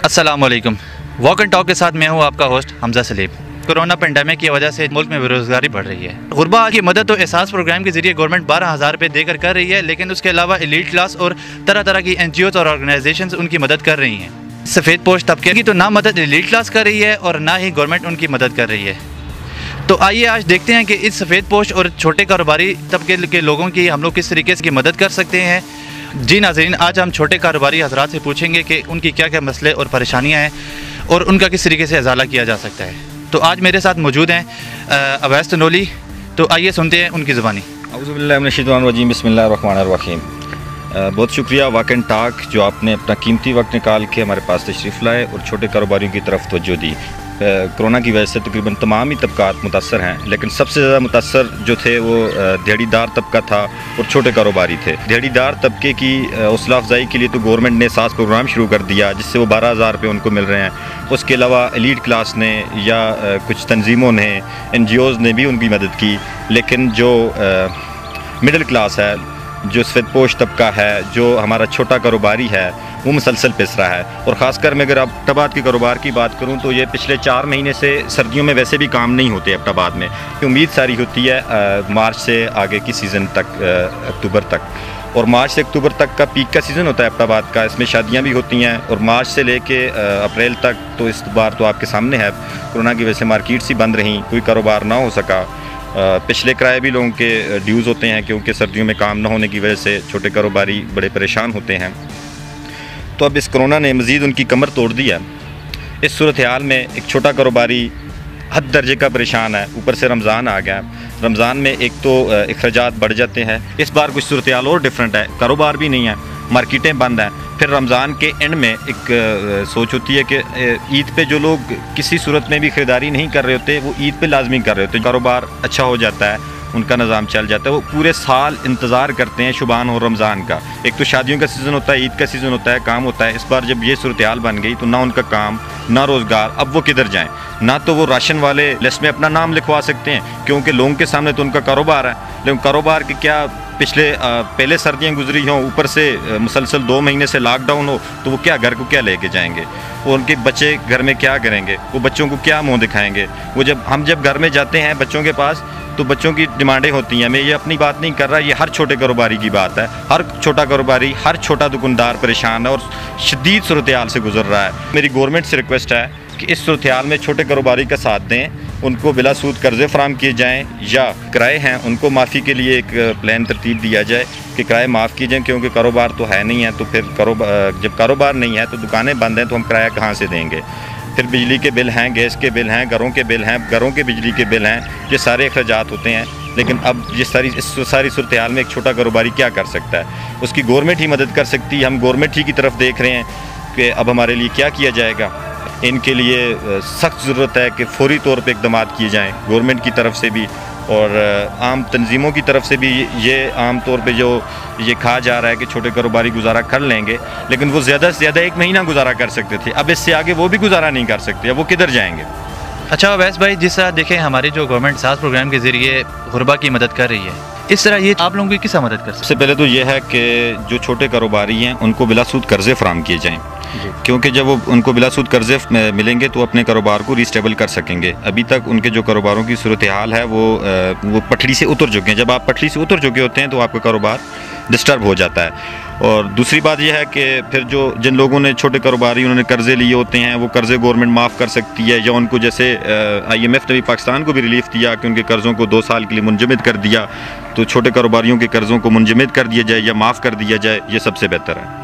अस्सलामुअलैकुम। Walk and talk के साथ मैं हूं आपका host Hamza Salim. Corona pandemic की वजह से मुल्क में बेरोज़गारी बढ़ रही है। गुरबा की मदद तो एहसास प्रोग्राम के जरिए गवर्नमेंट 12,000 रुपये देकर कर रही है, लेकिन उसके अलावा एलीट क्लास और तरह तरह की NGOs और ऑर्गेनाइजेशंस उनकी मदद कर रही हैं। सफ़ेद पोश तबके की तो ना मदद एलीट क्लास कर रही है और ना ही गवर्नमेंट उनकी मदद कर रही है। तो आइए आज देखते हैं कि इस सफ़ेद पोश और छोटे कारोबारी तबके के लोगों की हम लोग किस तरीके से मदद कर सकते हैं। जी नाज़रीन, आज हम छोटे कारोबारी हज़रात से पूछेंगे कि उनकी क्या क्या मसले और परेशानियां हैं और उनका किस तरीके से इजाला किया जा सकता है। तो आज मेरे साथ मौजूद हैं अवैस तनोली। तो आइए सुनते हैं उनकी ज़ुबानी। औज़ुबिल्लाहिमिनश्शैतानिर्रजीम, बिस्मिल्लाहिर्रहमानिर्रहीम। बहुत शुक्रिया वॉक एंड टॉक जो आपने अपना कीमती वक्त निकाल के हमारे पास तशरीफ़ लाए और छोटे कारोबारियों की तरफ तवज्जो दी। कोरोना की वजह से तकरीबन तमाम ही तबकात मुतासर हैं, लेकिन सबसे ज़्यादा मुतासर जो थे वो दिहाड़ीदार तबका था और छोटे कारोबारी थे। दिहाड़ीदार तबके की हौसला अफजाई के लिए तो गवर्नमेंट ने सास प्रोग्राम शुरू कर दिया जिससे वो 12,000 रुपये उनको मिल रहे हैं। उसके अलावा एलीट क्लास ने या कुछ तंजीमों ने, NGOs ने भी उनकी मदद की, लेकिन जो मिडिल क्लास है, जो सफ़ेदपोश तबका है, जो हमारा छोटा कारोबारी है, वो मुसलसल पिस रहा है। और ख़ासकर मैं अगर एबटाबाद के कारोबार की बात करूं तो ये पिछले 4 महीने से सर्दियों में वैसे भी काम नहीं होते एबटाबाद में। उम्मीद सारी होती है मार्च से आगे की सीज़न तक, अक्टूबर तक। और मार्च से अक्टूबर तक का पीक का सीज़न होता है एबटाबाद का, इसमें शादियां भी होती हैं। और मार्च से लेके अप्रैल तक तो इस बार तो आपके सामने है, कोरोना की वजह से मार्केट्स ही बंद रहीं, कोई कारोबार ना हो सका। पिछले किराए भी लोगों के ड्यूज़ होते हैं क्योंकि सर्दियों में काम ना होने की वजह से छोटे कारोबारी बड़े परेशान होते हैं। तो अब इस कोरोना ने मज़ीद उनकी कमर तोड़ दी है। इस सूरत हाल में एक छोटा कारोबारी हद दर्जे का परेशान है। ऊपर से रमज़ान आ गया। रमज़ान में एक तो अखराजात बढ़ जाते हैं। इस बार कुछ सूरत हाल और डिफरेंट है, कारोबार भी नहीं है, मार्केटें बंद हैं। फिर रमज़ान के एंड में एक सोच होती है कि ईद पे जो लोग किसी सूरत में भी ख़रीदारी नहीं कर रहे होते वो ईद पे लाजमी कर रहे होते, कारोबार अच्छा हो जाता है, उनका निज़ाम चल जाता है। वो पूरे साल इंतज़ार करते हैं शुबान और रमज़ान का। एक तो शादियों का सीज़न होता है, ईद का सीज़न होता है, काम होता है। इस बार जब ये सूरत हाल बन गई तो ना उनका काम, ना रोज़गार, अब वो किधर जाएँ। ना तो वो राशन वाले लिस्ट में अपना नाम लिखवा सकते हैं क्योंकि लोगों के सामने तो उनका कारोबार है, लेकिन कारोबार के क्या पिछले पहले सर्दियाँ गुजरी हों, ऊपर से मुसलसल 2 महीने से लॉकडाउन हो, तो वो क्या घर को क्या लेके जाएंगे। और उनके बच्चे घर में क्या करेंगे, वो बच्चों को क्या मुँह दिखाएंगे। वो जब घर में जाते हैं बच्चों के पास तो बच्चों की डिमांडें होती हैं। मैं ये अपनी बात नहीं कर रहा, ये हर छोटे कारोबारी की बात है। हर छोटा कारोबारी, हर छोटा दुकानदार परेशान है और शदीद सूरत हाल से गुजर रहा है। मेरी गवर्नमेंट से रिक्वेस्ट है कि इस सूरत हाल में छोटे कारोबारी का साथ दें, उनको बिला सूद कर्ज़े फराम किए जाएँ, या किराए हैं उनको माफ़ी के लिए एक प्लान तरतीब दिया जाए कि किराए माफ़ किए जाएँ, क्योंकि कारोबार तो है नहीं है। तो फिर जब कारोबार नहीं है तो दुकानें बंद हैं तो हम किराया कहाँ से देंगे। फिर बिजली के बिल हैं, गैस के बिल हैं, घरों के बिल हैं, घरों के बिजली के बिल हैं, ये सारे अखराजात होते हैं। लेकिन अब ये सारी सूरत हाल में एक छोटा कारोबारी क्या कर सकता है, उसकी गवर्नमेंट ही मदद कर सकती है। हम गवर्नमेंट ही की तरफ देख रहे हैं कि अब हमारे लिए क्या किया जाएगा। इनके लिए सख्त ज़रूरत है कि फौरी तौर पर इक़दाम किए जाएँ गवर्नमेंट की तरफ से भी और आम तंजीमों की तरफ से भी। ये आम तौर पे जो ये कहा जा रहा है कि छोटे कारोबारी गुजारा कर लेंगे, लेकिन वो ज़्यादा से ज़्यादा 1 महीना गुजारा कर सकते थे, अब इससे आगे वो भी गुजारा नहीं कर सकते। अब वो किधर जाएंगे। अच्छा अवैस भाई, जिस तरह देखें हमारी जो गवर्नमेंट सास प्रोग्राम के ज़रिए गुरबा की मदद कर रही है, इस तरह ये आप लोगों की किस मदद कर सकते हैं? सबसे पहले तो ये है कि जो छोटे कारोबारी हैं उनको बिला सूद कर्ज़े फराम किए जाएँ, क्योंकि जब वो उनको बिला सूद कर्ज़े मिलेंगे तो अपने कारोबार को रीस्टेबल कर सकेंगे। अभी तक उनके जो कारोबारों की सूरत हाल है वो पटड़ी से उतर चुके हैं। जब आप पटड़ी से उतर चुके होते हैं तो आपका कारोबार डिस्टर्ब हो जाता है। और दूसरी बात यह है कि फिर जिन लोगों ने छोटे कारोबारी उन्होंने कर्ज़े लिए होते हैं, वो कर्ज़े गवर्नमेंट माफ़ कर सकती है, या उनको जैसे IMF ने भी पाकिस्तान को भी रिलीफ दिया कि उनके कर्ज़ों को 2 साल के लिए मुंजमद कर दिया, तो छोटे कारोबारियों के कर्ज़ों को मुंजमद कर दिया जाए या माफ़ कर दिया जाए, ये सबसे बेहतर है।